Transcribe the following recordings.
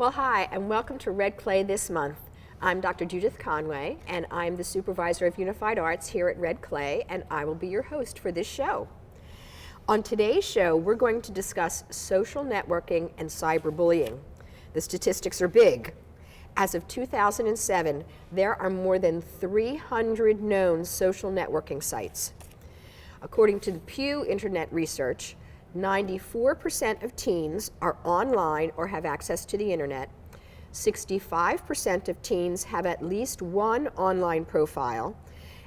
Well, hi, and welcome to Red Clay this month. I'm Dr. Judith Conway, and I'm the Supervisor of Unified Arts here at Red Clay, and I will be your host for this show. On today's show, we're going to discuss social networking and cyberbullying. The statistics are big. As of 2007, there are more than 300 known social networking sites. According to the Pew Internet Research, 94% of teens are online or have access to the internet. 65% of teens have at least one online profile,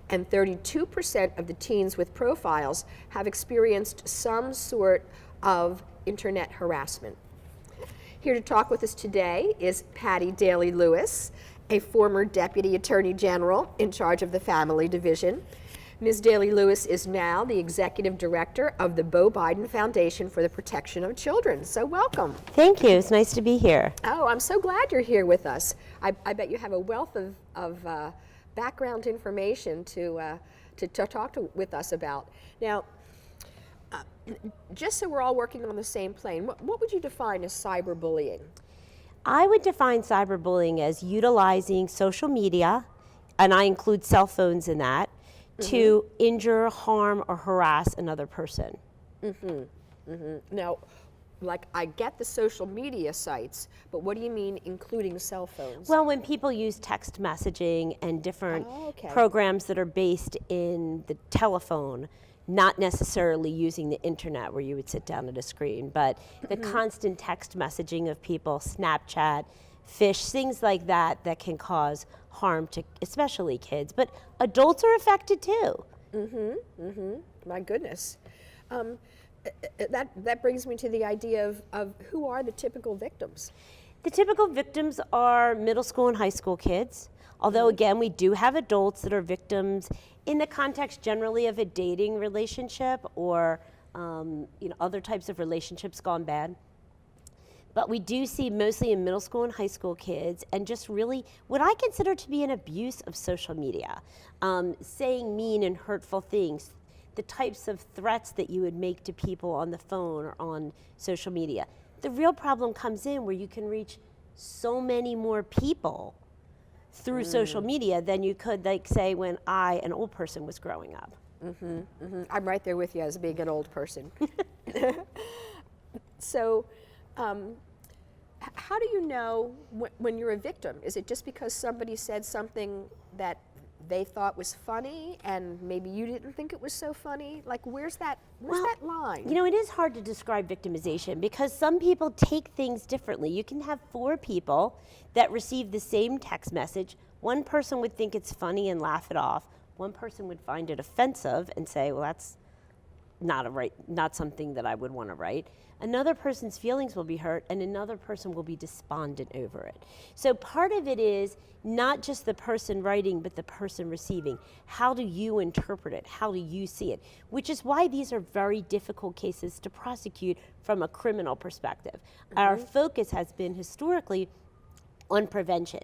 and 32% of the teens with profiles have experienced some sort of internet harassment. Here to talk with us today is Patty Daly Lewis, a former Deputy Attorney General in charge of the Family Division. Ms. Daly Lewis is now the Executive Director of the Beau Biden Foundation for the Protection of Children. So welcome. Thank you. It's nice to be here. Oh, I'm so glad you're here with us. I bet you have a wealth of background information to talk with us about. Now, just so we're all working on the same plane, what would you define as cyberbullying? I would define cyberbullying as utilizing social media, and I include cell phones in that, to injure, harm, or harass another person. Now, like, I get the social media sites, but what do you mean including cell phones? Well, when people use text messaging and different programs that are based in the telephone, not necessarily using the internet where you would sit down at a screen, but the constant text messaging of people, Snapchat, fish, things like that that can cause harm to especially kids, but adults are affected too. My goodness. That brings me to the idea of who are the typical victims? The typical victims are middle school and high school kids, although again, we do have adults that are victims in the context generally of a dating relationship or other types of relationships gone bad. But we do see mostly in middle school and high school kids, and just really what I consider to be an abuse of social media, saying mean and hurtful things, the types of threats that you would make to people on the phone or on social media. The real problem comes in where you can reach so many more people through social media than you could, like, say, when I, an old person, was growing up. I'm right there with you as being an old person. So, how do you know when you're a victim? Is it just because somebody said something that they thought was funny and maybe you didn't think it was so funny? Like, where's that line? You know, it is hard to describe victimization because some people take things differently. You can have 4 people that receive the same text message. One person would think it's funny and laugh it off. One person would find it offensive and say, well, that's not something that I would want to write. Another person's feelings will be hurt, and another person will be despondent over it. So part of it is not just the person writing, but the person receiving. How do you interpret it? How do you see it? Which is why these are very difficult cases to prosecute from a criminal perspective. Our focus has been historically on prevention,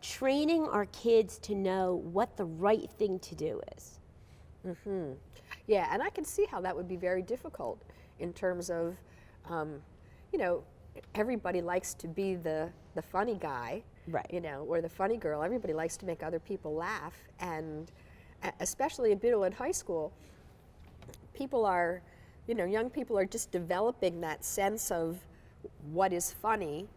training our kids to know what the right thing to do is. Yeah, and I can see how that would be very difficult in terms of, everybody likes to be the funny guy, right? Or the funny girl. Everybody likes to make other people laugh, and especially in middle and high school, people are, young people are just developing that sense of what is funny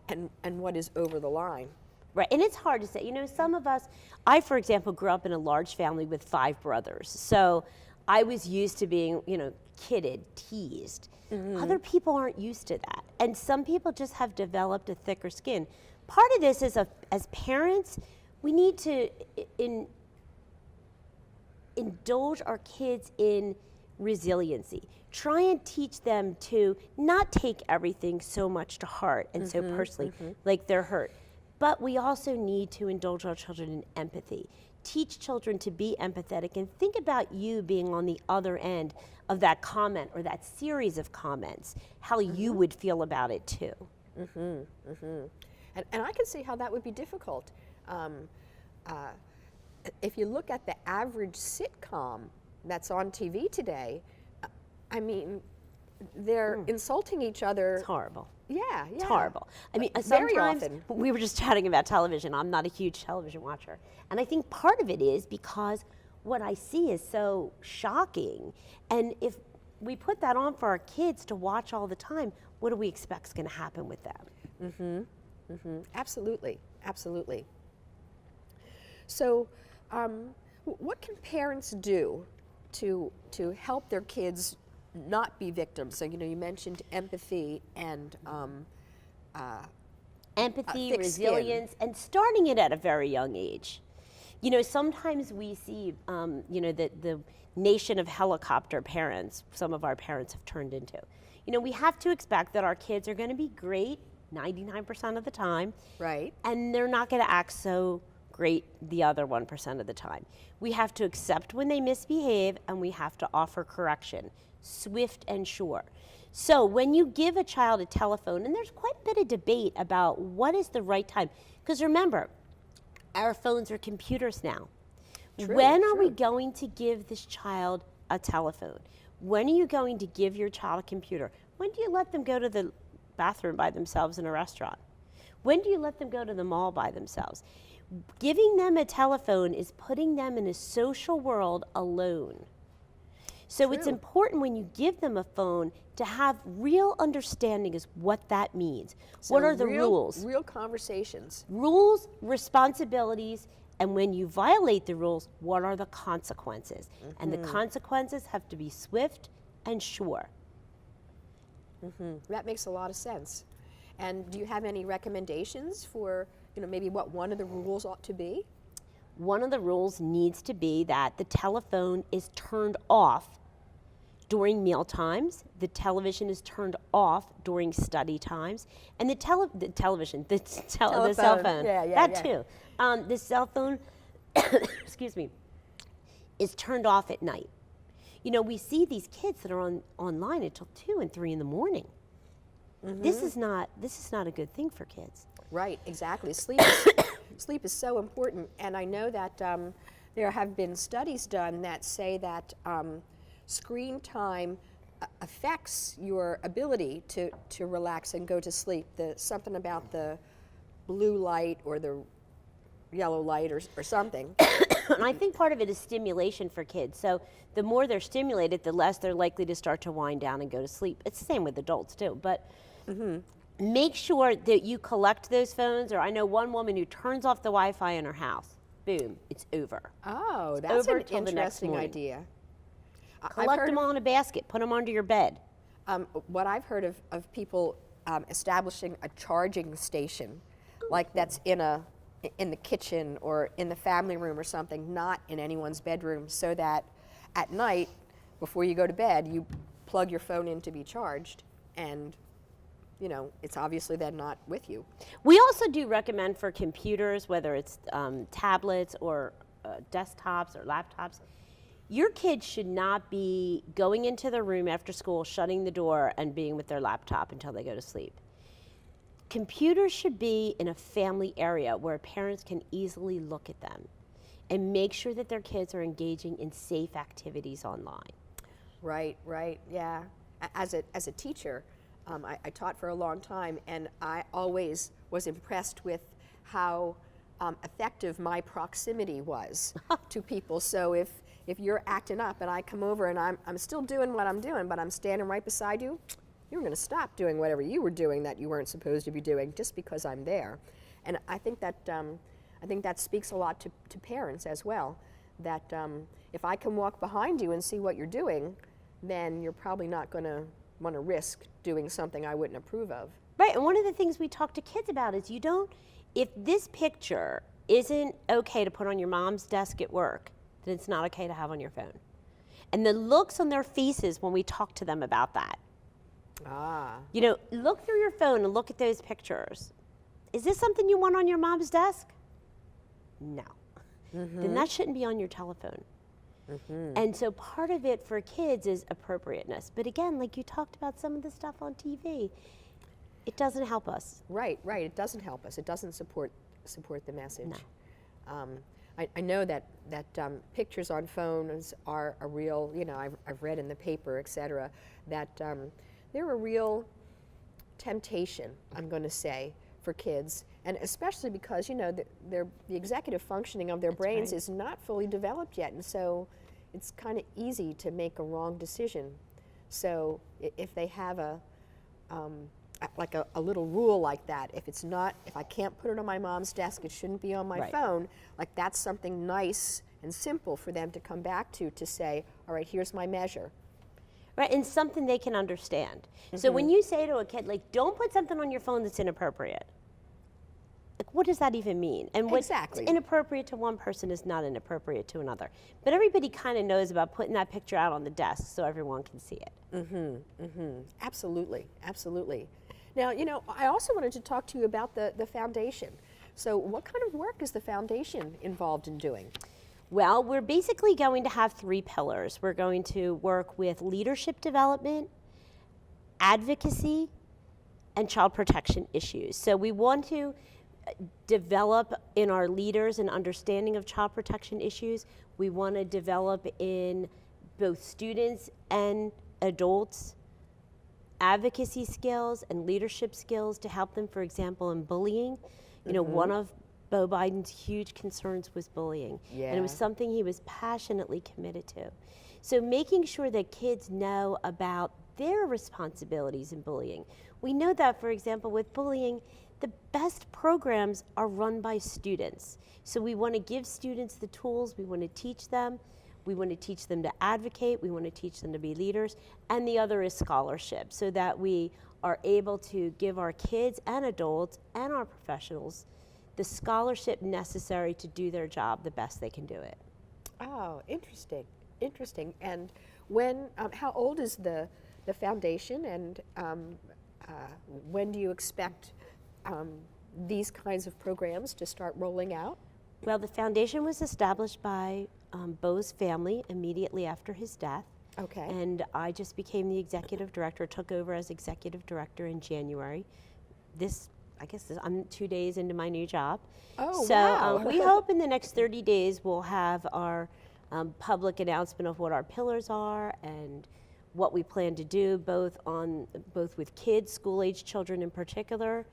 and what is over the line. Right, and it's hard to say. Some of us, I, for example, grew up in a large family with 5 brothers. So I was used to being, kidded, teased. Other people aren't used to that. And some people just have developed a thicker skin. Part of this is, as parents, we need to indulge our kids in resiliency. Try and teach them to not take everything so much to heart and so personally, like they're hurt. But we also need to indulge our children in empathy. Teach children to be empathetic and think about you being on the other end of that comment or that series of comments, how you would feel about it too. And I can see how that would be difficult. If you look at the average sitcom that's on TV today, I mean, they're insulting each other. It's horrible. Yeah, It's horrible. I mean, Very sometimes often. we were just chatting about television. I'm not a huge television watcher. And I think part of it is because what I see is so shocking. And if we put that on for our kids to watch all the time, what do we expect is going to happen with them? Absolutely, absolutely. So, what can parents do to help their kids not be victims? So, you mentioned empathy and Empathy, thick resilience, and starting it at a very young age. Sometimes we see, the nation of helicopter parents, some of our parents have turned into. We have to expect that our kids are going to be great 99% of the time. Right. And they're not going to act so great the other 1% of the time. We have to accept when they misbehave, and we have to offer correction, swift and sure. So when you give a child a telephone, and there's quite a bit of debate about what is the right time, because remember, our phones are computers now. When are we going to give this child a telephone? When are you going to give your child a computer? When do you let them go to the bathroom by themselves in a restaurant? When do you let them go to the mall by themselves? Giving them a telephone is putting them in a social world alone. So it's important when you give them a phone to have real understanding as what that means. So what are the rules? Real conversations. Rules, responsibilities, and when you violate the rules, what are the consequences? And the consequences have to be swift and sure. That makes a lot of sense. And do you have any recommendations for, maybe what one of the rules ought to be? One of the rules needs to be that the telephone is turned off during meal times, the television is turned off during study times, and the cell phone, too. The cell phone, excuse me, is turned off at night. We see these kids that are online until 2 and 3 in the morning. This is not a good thing for kids. Right, exactly. Sleep is so important, and I know that there have been studies done that say that screen time affects your ability to relax and go to sleep. Something about the blue light or the yellow light or something. And I think part of it is stimulation for kids. So the more they're stimulated, the less they're likely to start to wind down and go to sleep. It's the same with adults too. But make sure that you collect those phones. Or I know one woman who turns off the Wi-Fi in her house. Boom, it's over. Oh, It's that's over an till the next interesting morning. idea. Collect them all in a basket. Put them under your bed. What I've heard of people establishing a charging station, like that's in the kitchen or in the family room or something, not in anyone's bedroom, so that at night, before you go to bed, you plug your phone in to be charged, and it's obviously then not with you. We also do recommend for computers, whether it's tablets or desktops or laptops, your kids should not be going into their room after school, shutting the door, and being with their laptop until they go to sleep. Computers should be in a family area where parents can easily look at them and make sure that their kids are engaging in safe activities online. Right, yeah. As a teacher, I taught for a long time, and I always was impressed with how effective my proximity was to people. So if you're acting up and I come over and I'm still doing what I'm doing, but I'm standing right beside you, you're going to stop doing whatever you were doing that you weren't supposed to be doing just because I'm there. And I think that speaks a lot to parents as well, that if I can walk behind you and see what you're doing, then you're probably not going to want to risk doing something I wouldn't approve of. Right, and one of the things we talk to kids about is if this picture isn't okay to put on your mom's desk at work, then it's not okay to have on your phone. And the looks on their faces when we talk to them about that. Look through your phone and look at those pictures. Is this something you want on your mom's desk? No. Then that shouldn't be on your telephone. And so part of it for kids is appropriateness. But again, like you talked about some of the stuff on TV, it doesn't help us. Right. It doesn't help us. It doesn't support the message. No. I know that pictures on phones are a real, I've read in the paper, et cetera, that they're a real temptation, I'm going to say, for kids, and especially because, you know, the executive functioning of their brains right. is not fully developed yet, and so it's kind of easy to make a wrong decision. So if they have like a little rule like that, if I can't put it on my mom's desk, it shouldn't be on my Right. phone, like that's something nice and simple for them to come back to say, all right, here's my measure. Right, and something they can understand. So when you say to a kid, like, don't put something on your phone that's inappropriate, like, what does that even mean? And what's Exactly. inappropriate to one person is not inappropriate to another. But everybody kind of knows about putting that picture out on the desk so everyone can see it. Absolutely, absolutely. Now, you know, I also wanted to talk to you about the foundation. So what kind of work is the foundation involved in doing? Well, we're basically going to have 3 pillars. We're going to work with leadership development, advocacy, and child protection issues. So we want to develop in our leaders an understanding of child protection issues. We want to develop in both students and adults advocacy skills and leadership skills to help them, for example, in bullying. You know, one of Beau Biden's huge concerns was bullying. And it was something he was passionately committed to. So making sure that kids know about their responsibilities in bullying. We know that, for example, with bullying, the best programs are run by students. So we want to give students the tools, we want to teach them, we want to teach them to advocate, we want to teach them to be leaders, and the other is scholarship, so that we are able to give our kids and adults and our professionals the scholarship necessary to do their job the best they can do it. Oh, interesting, interesting. And when, how old is the foundation, and when do you expect these kinds of programs to start rolling out? Well, the foundation was established by Beau's family immediately after his death. Okay. And I just became the executive director, took over as executive director in January. I'm 2 days into my new job. Oh, so wow. We hope in the next 30 days we'll have our public announcement of what our pillars are and what we plan to do, both with kids, school-age children in particular,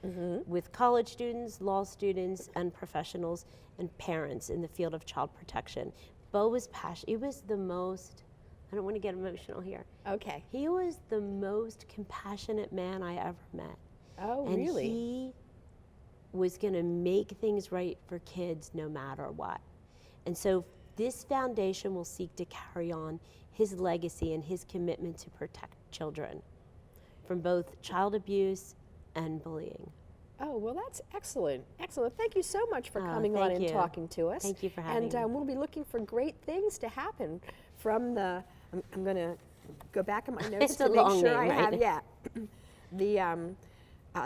with college students, law students, and professionals and parents in the field of child protection. Beau was passionate. He was the most, I don't want to get emotional here. Okay. He was the most compassionate man I ever met. Oh, and really? he was going to make things right for kids no matter what. And so this foundation will seek to carry on his legacy and his commitment to protect children from both child abuse and bullying. Oh, well, that's excellent. Excellent. Thank you so much for Oh, coming on thank and you. talking to us. Thank you for having and, me. we'll be looking for great things to happen from the, I'm going to go back in my notes It's to a make long sure name, I right? have,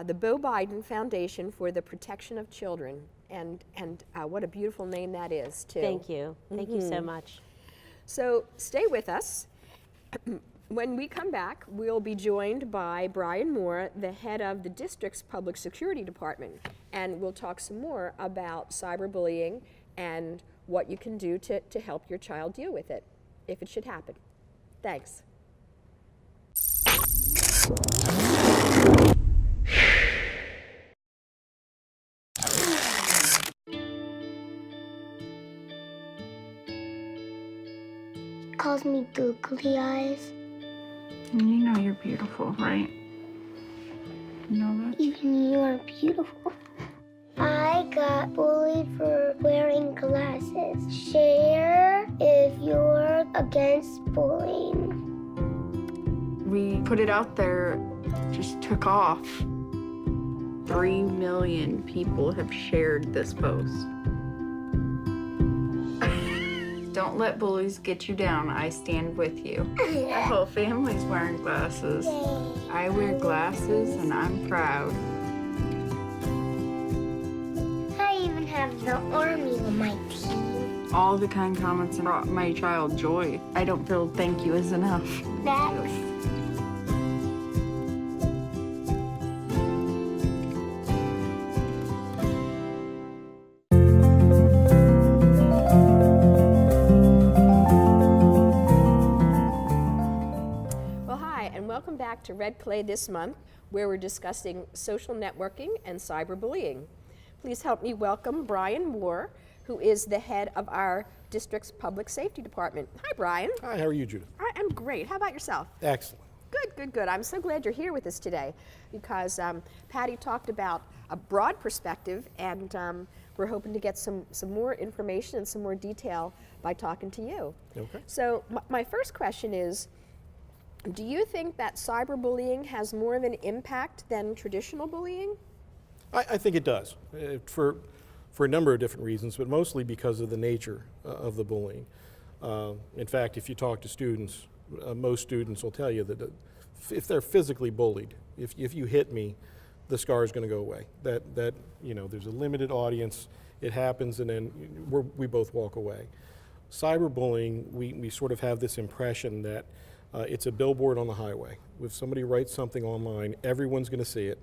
the Beau Biden Foundation for the Protection of Children. And what a beautiful name that is, too. Thank you. Thank you so much. So stay with us. When we come back, we'll be joined by Brian Moore, the head of the district's public security department, and we'll talk some more about cyberbullying and what you can do to help your child deal with it, if it should happen. Thanks. Calls me googly eyes. You know you're beautiful, right? You know that? Even you are beautiful. I got bullied for wearing glasses. Share if you're against bullying. We put it out there, just took off. 3 million people have shared this post. Don't let bullies get you down. I stand with you. The whole family's wearing glasses. I wear glasses and I'm proud. I even have the army on my team. All the kind comments brought my child joy. I don't feel thank you is enough. That's welcome back to Red Clay this month, where we're discussing social networking and cyberbullying. Please help me welcome Brian Moore, who is the head of our district's public safety department. Hi, Brian. Hi, how are you, Judith? I'm great. How about yourself? Excellent. Good, good, good. I'm so glad you're here with us today because Patty talked about a broad perspective, and we're hoping to get some more information and some more detail by talking to you. Okay. So my first question is, do you think that cyberbullying has more of an impact than traditional bullying? I think it does, for a number of different reasons, but mostly because of the nature of the bullying. In fact, if you talk to students, most students will tell you that if they're physically bullied, if you hit me, the scar is going to go away. That you know, there's a limited audience, it happens, and then we both walk away. Cyberbullying, we sort of have this impression that it's a billboard on the highway. If somebody writes something online, everyone's going to see it,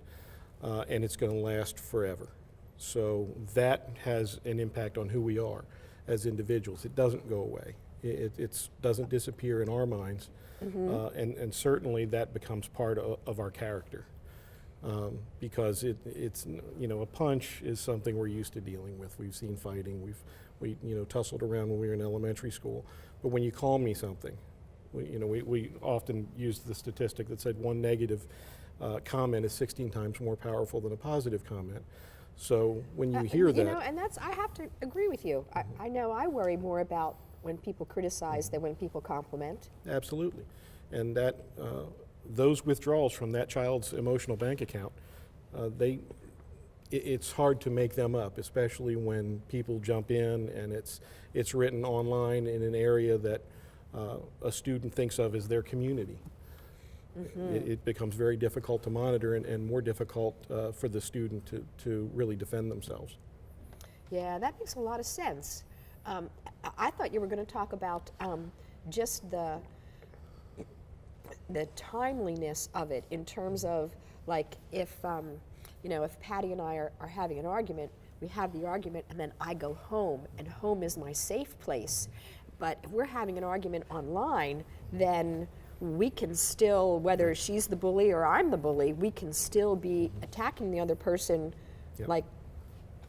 and it's going to last forever. So that has an impact on who we are as individuals. It doesn't go away. It doesn't disappear in our minds, and certainly that becomes part of our character, because it's, you know, a punch is something we're used to dealing with. We've seen fighting. We you know, tussled around when we were in elementary school. But when you call me something, we often use the statistic that said one negative comment is 16 times more powerful than a positive comment. So when you hear that, you know, and I have to agree with you. I know I worry more about when people criticize than when people compliment. absolutely, and that those withdrawals from that child's emotional bank account, it's hard to make them up, especially when people jump in and it's written online in an area that a student thinks of as their community. It becomes very difficult to monitor and more difficult for the student to really defend themselves. Yeah, that makes a lot of sense. I thought you were going to talk about just the timeliness of it in terms of, like, if you know, if Patty and I are having an argument, we have the argument and then I go home, and home is my safe place. But if we're having an argument online, then we can still, whether she's the bully or I'm the bully, we can still be attacking the other person, Yep. like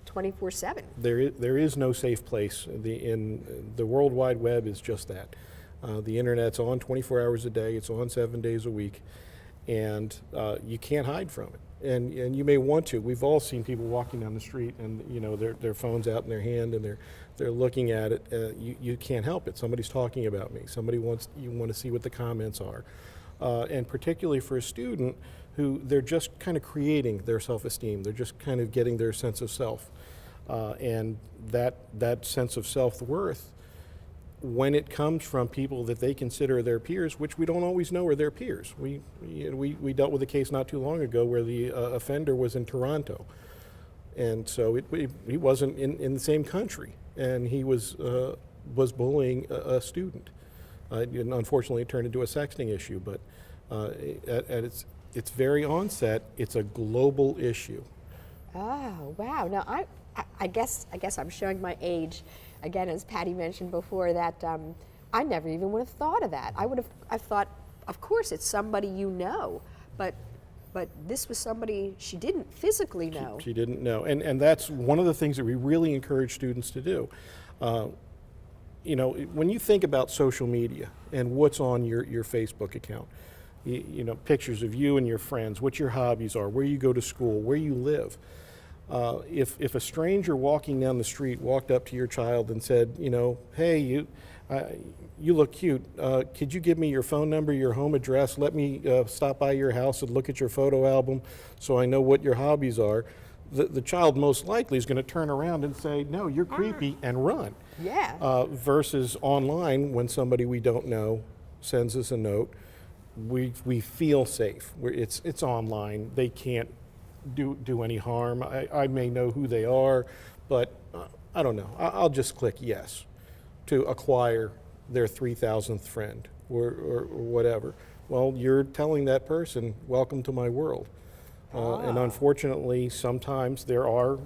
24/7. There is no safe place. The World Wide Web is just that. The internet's on 24 hours a day. It's on 7 days a week, and you can't hide from it. And you may want to. We've all seen people walking down the street, and you know, their phone's out in their hand, and they're looking at it. You can't help it. Somebody's talking about me. You want to see what the comments are, and particularly for a student who they're just kind of creating their self-esteem. They're just kind of getting their sense of self, and that sense of self-worth, when it comes from people that they consider their peers, which we don't always know are their peers. We dealt with a case not too long ago where the offender was in Toronto, and so he wasn't in the same country, and he was bullying a student. And unfortunately, it turned into a sexting issue, but at its very onset, it's a global issue. Oh, wow. Now, I guess I'm showing my age. Again, as Patty mentioned before, that I never even would have thought of that. I thought, of course, it's somebody you know, but this was somebody she didn't physically know. She didn't know, and that's one of the things that we really encourage students to do. You know, when you think about social media and what's on your Facebook account, you know, pictures of you and your friends, what your hobbies are, where you go to school, where you live. If a stranger walking down the street walked up to your child and said, you know, hey, you look cute. Could you give me your phone number, your home address? Let me stop by your house and look at your photo album so I know what your hobbies are. The child most likely is going to turn around and say, no, you're creepy, and run. Yeah. Versus online, when somebody we don't know sends us a note, we feel safe. It's online. They can't do any harm. I may know who they are, but I don't know. I'll just click yes to acquire their 3,000th friend or whatever. Well, you're telling that person, welcome to my world. And unfortunately, sometimes there are,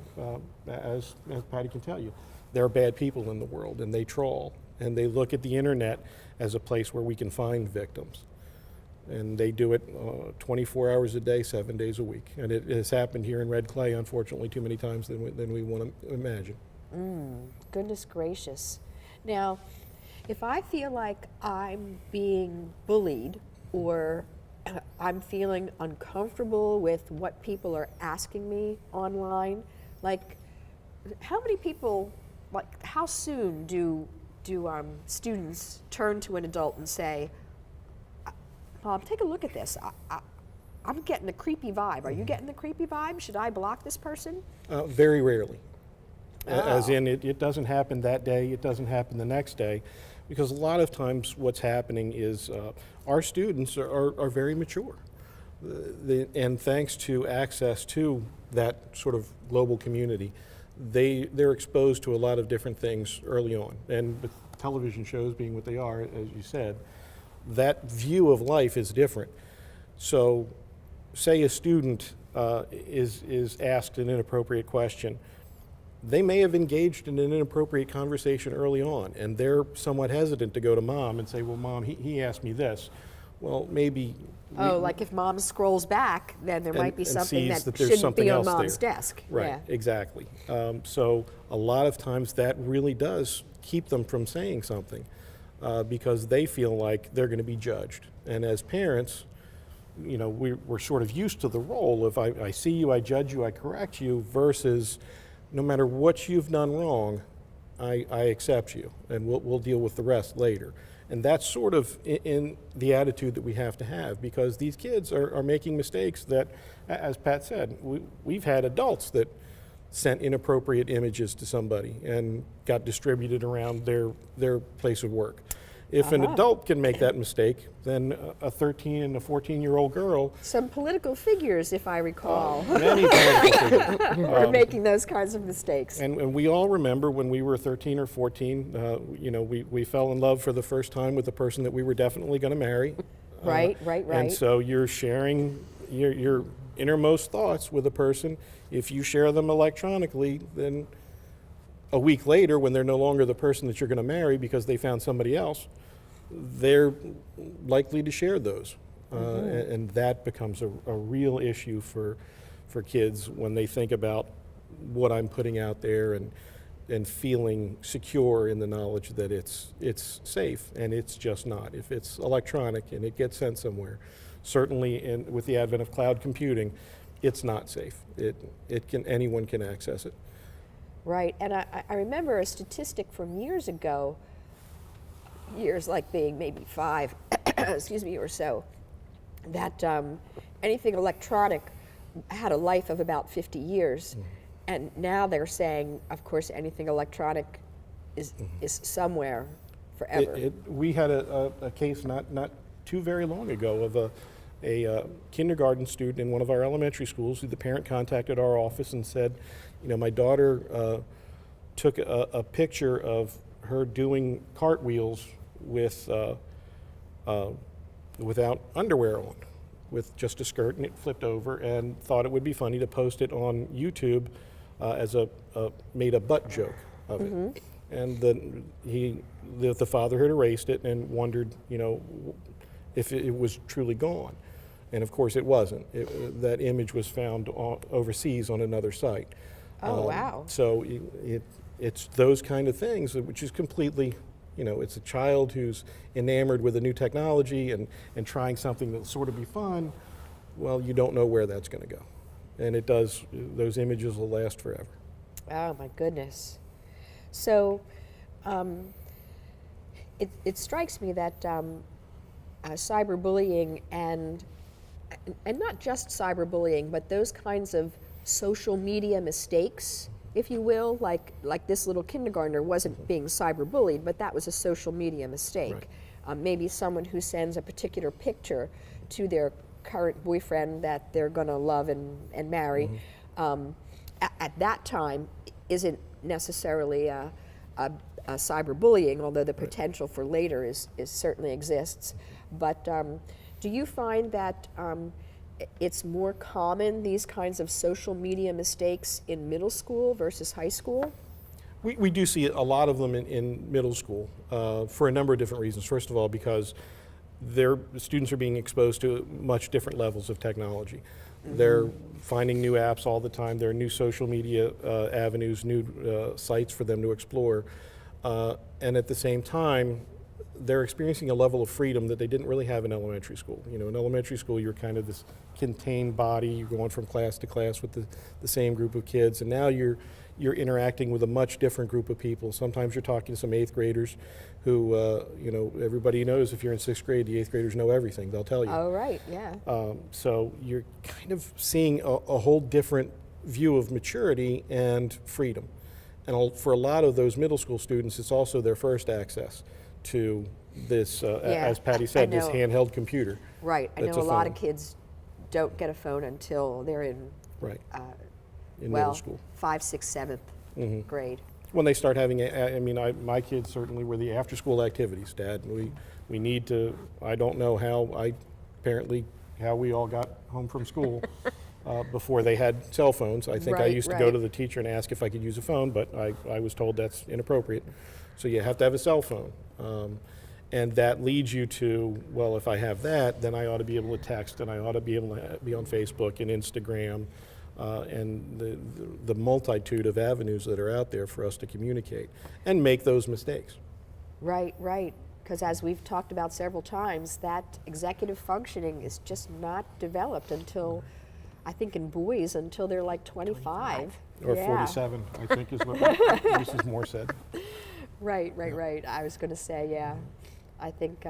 as Patty can tell you, there are bad people in the world, and they troll, and they look at the internet as a place where we can find victims. And they do it 24 hours a day, 7 days a week. And it has happened here in Red Clay, unfortunately, too many times than we want to imagine. Goodness gracious. Now, if I feel like I'm being bullied or I'm feeling uncomfortable with what people are asking me online, like how many people, like how soon do students turn to an adult and say, Mom, take a look at this. I'm getting a creepy vibe. Are you getting the creepy vibe? Should I block this person? Very rarely. Oh. As in, it doesn't happen that day, it doesn't happen the next day, because a lot of times what's happening is our students are very mature. And thanks to access to that sort of global community, they're exposed to a lot of different things early on. And with television shows being what they are, as you said, that view of life is different. So say a student is asked an inappropriate question, they may have engaged in an inappropriate conversation early on, and they're somewhat hesitant to go to Mom and say, well, Mom, he asked me this. Well, maybe... like if Mom scrolls back, then there might be something that there's shouldn't something be on else Mom's there. desk. Right, Yeah. exactly. So a lot of times that really does keep them from saying something because they feel like they're going to be judged. And as parents, you know, we're sort of used to the role of I see you, I judge you, I correct you, versus no matter what you've done wrong, I accept you, and we'll deal with the rest later. And that's sort of in the attitude that we have to have, because these kids are making mistakes that, as Pat said, we've had adults that sent inappropriate images to somebody and got distributed around their place of work. If an adult can make that mistake, then a 13 and a 14-year-old girl... Some political figures, if I recall, many political figures. are making those kinds of mistakes. And we all remember when we were 13 or 14, you know, we fell in love for the first time with the person that we were definitely going to marry. Right. And so you're sharing your innermost thoughts with a person. If you share them electronically, then a week later, when they're no longer the person that you're going to marry because they found somebody else, they're likely to share those. And that becomes a real issue for kids when they think about what I'm putting out there and feeling secure in the knowledge that it's safe, and it's just not. If it's electronic and it gets sent somewhere, certainly with the advent of cloud computing, it's not safe. Anyone can access it. Right, and I remember a statistic from years ago, years like being maybe 5, excuse me, or so, that anything electronic had a life of about 50 years. And now they're saying, of course, anything electronic is somewhere forever. We had a case not too very long ago of a kindergarten student in one of our elementary schools who the parent contacted our office and said, you know, my daughter took a picture of her doing cartwheels without underwear on, with just a skirt, and it flipped over, and thought it would be funny to post it on YouTube as made a butt joke of it. And the father had erased it and wondered, you know, if it was truly gone. And of course it wasn't. That image was found overseas on another site. Oh, wow. So it's those kind of things, which is completely, you know, it's a child who's enamored with a new technology and trying something that'll sort of be fun. Well, you don't know where that's going to go. And those images will last forever. Oh, my goodness. So it strikes me that cyberbullying and not just cyberbullying, but those kinds of social media mistakes, if you will, like this little kindergartner wasn't being cyberbullied, but that was a social media mistake. Right. Maybe someone who sends a particular picture to their current boyfriend that they're going to love and marry, at that time isn't necessarily a cyberbullying, although the potential for later is certainly exists. But do you find that it's more common, these kinds of social media mistakes, in middle school versus high school? We do see a lot of them in middle school for a number of different reasons. First of all, because their students are being exposed to much different levels of technology. They're finding new apps all the time. There are new social media avenues, new sites for them to explore. And at the same time, they're experiencing a level of freedom that they didn't really have in elementary school. You know, in elementary school, you're kind of this contained body. You're going from class to class with the same group of kids, and now you're interacting with a much different group of people. Sometimes you're talking to some 8th graders who, you know, everybody knows if you're in 6th grade, the 8th graders know everything. They'll tell you. Oh, right, yeah. So you're kind of seeing a whole different view of maturity and freedom. And for a lot of those middle school students, it's also their first access to this, as Patty said, this handheld computer. Right, I know that's a lot phone. of kids don't get a phone until they're in, Right. In well, middle school. 5th, 6th, 7th grade. When they start having, I mean, my kids certainly were the after-school activities, Dad. We need to, I don't know how we all got home from school before they had cell phones. I think I Right, used to go right. to the teacher and ask if I could use a phone, but I was told that's inappropriate. So you have to have a cell phone. And that leads you to, well, if I have that, then I ought to be able to text, and I ought to be able to be on Facebook and Instagram, and the multitude of avenues that are out there for us to communicate and make those mistakes. Right, right. Because as we've talked about several times, that executive functioning is just not developed until, I think in boys, until they're like 25. Or Yeah. 47, I think is what Mrs. Moore said. Right, right, right. I was going to say, yeah. I think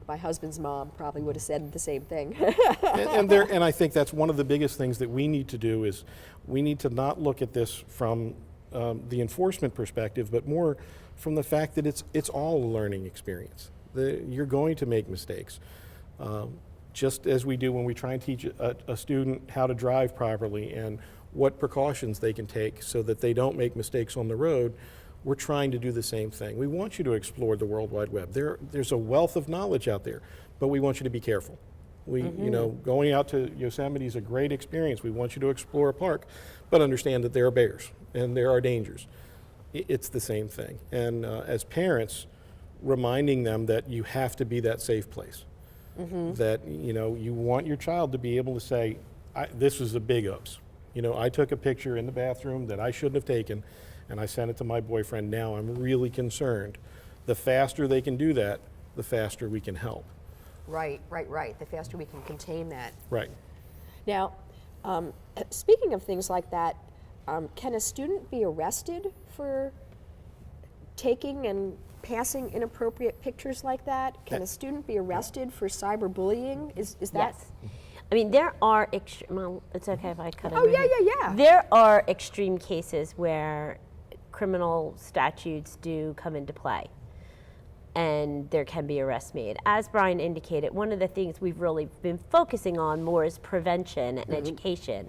my husband's mom probably would have said the same thing. And I think that's one of the biggest things that we need to do is we need to not look at this from the enforcement perspective, but more from the fact that it's all a learning experience. You're going to make mistakes. Just as we do when we try and teach a student how to drive properly and what precautions they can take so that they don't make mistakes on the road, we're trying to do the same thing. We want you to explore the World Wide Web. There's a wealth of knowledge out there, but we want you to be careful. You know, going out to Yosemite is a great experience. We want you to explore a park, but understand that there are bears and there are dangers. It's the same thing. And as parents, reminding them that you have to be that safe place. That, you know, you want your child to be able to say, this was a big oops. You know, I took a picture in the bathroom that I shouldn't have taken, and I sent it to my boyfriend. Now I'm really concerned. The faster they can do that, the faster we can help. Right, right, right. The faster we can contain that. Right. Now, speaking of things like that, can a student be arrested for taking and passing inappropriate pictures like that? Can a student be arrested for cyberbullying? Is that? Yes. I mean, there are well, it's okay if I cut Oh, in. yeah, yeah, yeah. There are extreme cases where criminal statutes do come into play, and there can be arrests made. As Brian indicated, one of the things we've really been focusing on more is prevention and education.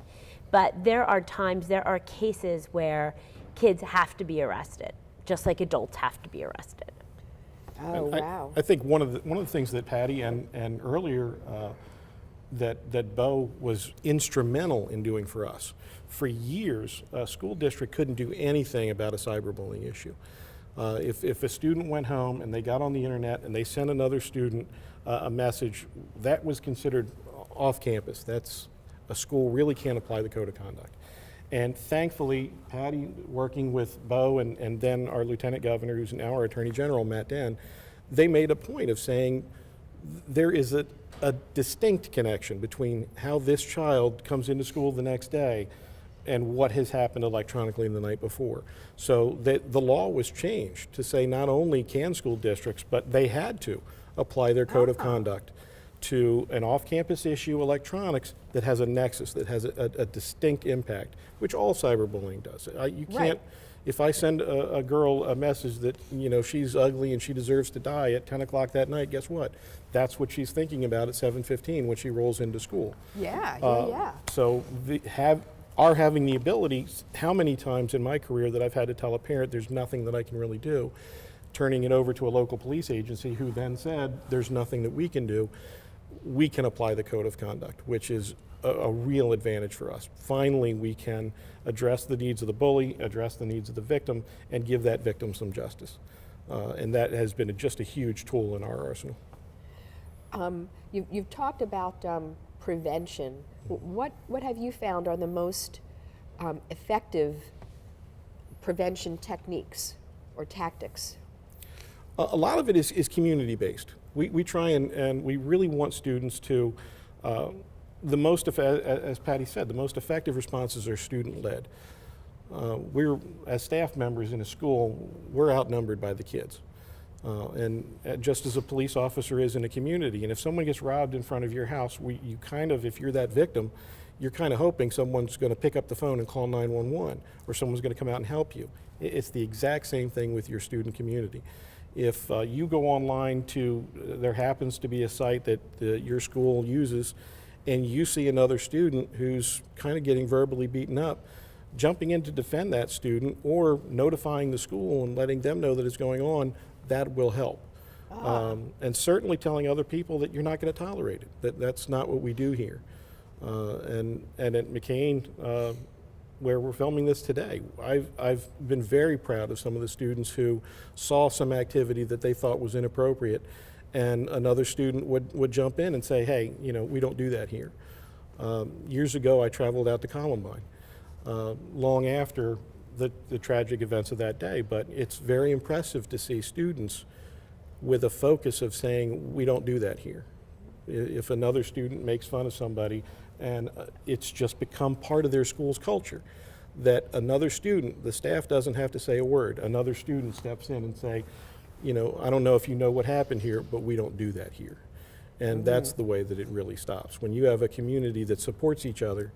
But there are times, there are cases where kids have to be arrested, just like adults have to be arrested. Oh, And wow. I think one of the things that Patty and earlier that Bo was instrumental in doing for us. For years, a school district couldn't do anything about a cyberbullying issue. If a student went home and they got on the internet and they sent another student a message, that was considered off campus. That's a school really can't apply the code of conduct. And thankfully, Patty, working with Bo and then our Lieutenant Governor, who's now our Attorney General, Matt Den, they made a point of saying there is a distinct connection between how this child comes into school the next day and what has happened electronically the night before. So the law was changed to say not only can school districts, but they had to apply their code of conduct to an off-campus issue, electronics, that has a nexus, that has a distinct impact, which all cyberbullying does. You can't, Right. if I send a girl a message that, you know, she's ugly and she deserves to die at 10 o'clock that night, guess what? That's what she's thinking about at 7:15 when she rolls into school. Yeah, yeah, yeah. So having the ability, how many times in my career that I've had to tell a parent there's nothing that I can really do, turning it over to a local police agency who then said there's nothing that we can do, we can apply the code of conduct, which is a real advantage for us. Finally, we can address the needs of the bully, address the needs of the victim, and give that victim some justice. And that has been just a huge tool in our arsenal. You've talked about prevention. What have you found are the most effective prevention techniques or tactics? A lot of it is community-based. We try and we really want students to, as Patty said, the most effective responses are student-led. We're, as staff members in a school, we're outnumbered by the kids. And just as a police officer is in a community, and if someone gets robbed in front of your house, you kind of, if you're that victim, you're kind of hoping someone's going to pick up the phone and call 911, or someone's going to come out and help you. It's the exact same thing with your student community. If you go online to, there happens to be a site that your school uses, and you see another student who's kind of getting verbally beaten up, jumping in to defend that student or notifying the school and letting them know that it's going on, that will help. And certainly telling other people that you're not going to tolerate it, that's not what we do here. And at McCain, where we're filming this today, I've been very proud of some of the students who saw some activity that they thought was inappropriate, and another student would jump in and say, hey, we don't do that here. Years ago, I traveled out to Columbine, long after the tragic events of that day, but it's very impressive to see students with a focus of saying, we don't do that here. If another student makes fun of somebody, and it's just become part of their school's culture, that another student, the staff doesn't have to say a word, another student steps in and say, I don't know if you know what happened here, but we don't do that here. And that's the way that it really stops. When you have a community that supports each other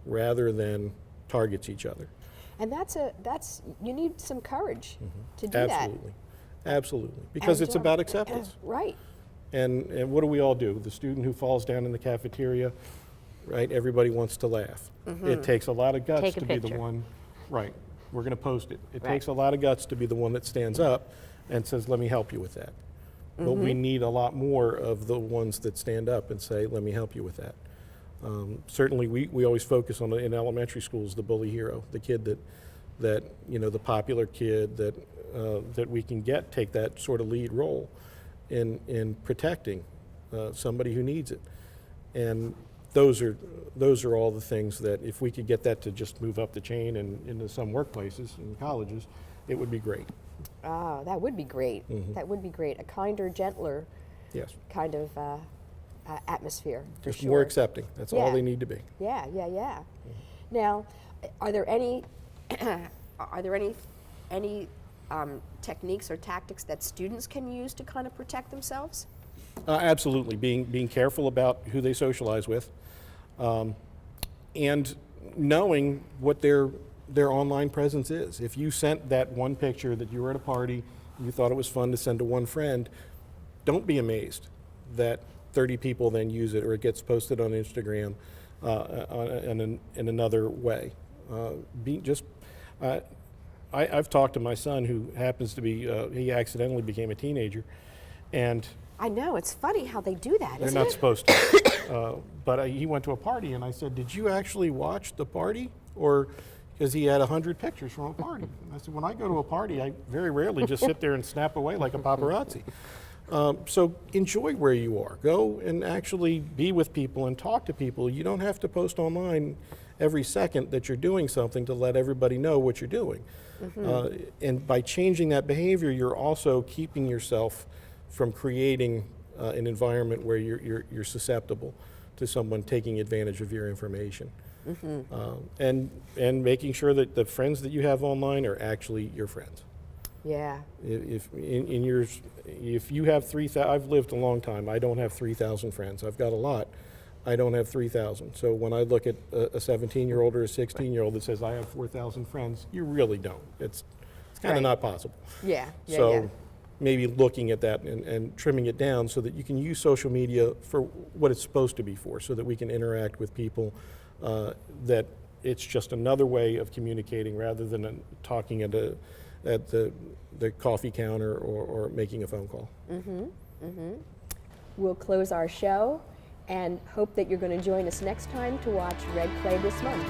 rather than targets each other. And you need some courage to do Absolutely. Absolutely. Because it's about acceptance. Right. And what do we all do? The student who falls down in the cafeteria, right? Everybody wants to laugh. It takes a lot of guts to be the one, right? We're going to post it. It takes a lot of guts to be the one that stands up and says, let me help you with that. But we need a lot more of the ones that stand up and say, let me help you with that. Certainly we always focus on, in elementary schools, the bully hero, the kid that the popular kid that we can take that sort of lead role in protecting somebody who needs it. And those are all the things that if we could get that to just move up the chain and into some workplaces and colleges, it would be great. Ah, that would be great. That would be great. A kinder, gentler kind of atmosphere, for just sure. more accepting. That's all they need to be. Yeah. Now, are there any techniques or tactics that students can use to kind of protect themselves? Absolutely, being careful about who they socialize with, and knowing what their online presence is. If you sent that one picture that you were at a party, you thought it was fun to send to one friend, don't be amazed that 30 people then use it, or it gets posted on Instagram in another way. I've talked to my son, who happens to be, he accidentally became a teenager, and I know, it's funny how they do that, they're isn't not it? supposed to. But he went to a party, and I said, did you actually watch the party? Or, because he had 100 pictures from a party. And I said, when I go to a party, I very rarely just sit there and snap away like a paparazzi. So enjoy where you are. Go and actually be with people and talk to people. You don't have to post online every second that you're doing something to let everybody know what you're doing. And by changing that behavior, you're also keeping yourself from creating an environment where you're susceptible to someone taking advantage of your information. And making sure that the friends that you have online are actually your friends. Yeah. If you have 3,000, I've lived a long time. I don't have 3,000 friends. I've got a lot. I don't have 3,000. So when I look at a 17-year-old or a 16-year-old that says I have 4,000 friends, you really don't. It's kind of not possible. Yeah. So maybe looking at that and trimming it down so that you can use social media for what it's supposed to be for, so that we can interact with people, that it's just another way of communicating rather than talking at the coffee counter or making a phone call. We'll close our show and hope that you're going to join us next time to watch Red Clay this month.